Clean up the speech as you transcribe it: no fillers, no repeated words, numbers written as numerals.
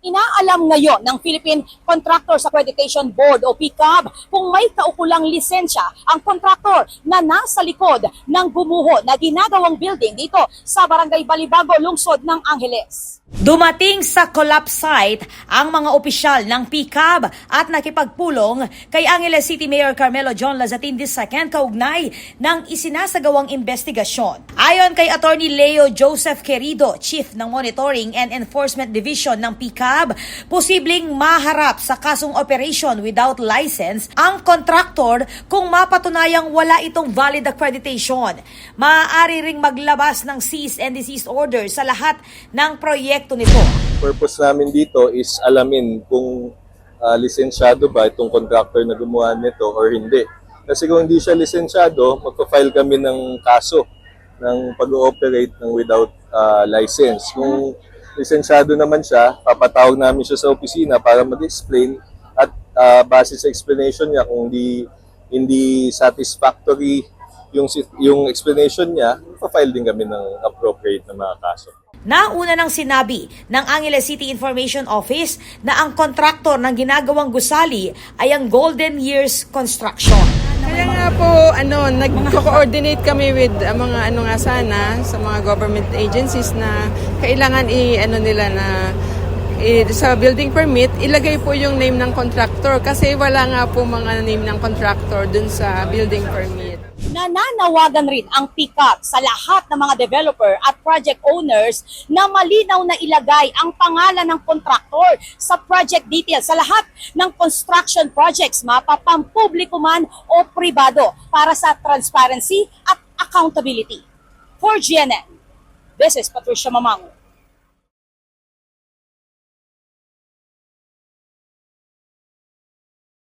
Inaalam ngayon ng Philippine Contractors Accreditation Board o PCAB kung may kaukulang lisensya ang kontraktor na nasa likod ng gumuho na ginagawang building dito sa Barangay Balibago, lungsod ng Angeles. Dumating sa collapse site ang mga opisyal ng PCAB at nakipagpulong kay Angeles City Mayor Carmelo John Lazatin II kaugnay ng isinasagawang investigasyon. Ayon kay Attorney Leo Joseph Querido, Chief ng Monitoring and Enforcement Division ng PCAB, posibleng maharap sa kasong operation without license ang contractor kung mapatunayang wala itong valid accreditation. Maaari ring maglabas ng cease and desist order sa lahat ng proyekto nito. Purpose namin dito is alamin kung lisensyado ba itong contractor na gumawa nito or hindi. Kasi kung hindi siya lisensyado, magpa-file kami ng kaso ng pag-ooperate ng without license. Kung lisensyado naman siya, papatawag namin siya sa opisina para mag-explain at base sa explanation niya kung hindi satisfactory yung explanation niya, pa-file din kami ng appropriate na mga kaso. Nauna nang sinabi ng Angeles City Information Office na ang kontraktor ng ginagawang gusali ay ang Golden Years Construction. Kaya nga po, nag-coordinate kami with mga sa mga government agencies na kailangan nila na sa building permit, ilagay po yung name ng contractor kasi wala nga po mga name ng contractor dun sa building permit. Nananawagan rin ang PCAB sa lahat ng mga developer at project owners na malinaw na ilagay ang pangalan ng kontraktor sa project details sa lahat ng construction projects, mapapampubliko man o pribado, para sa transparency at accountability. For GNN, this is Patricia Mamango.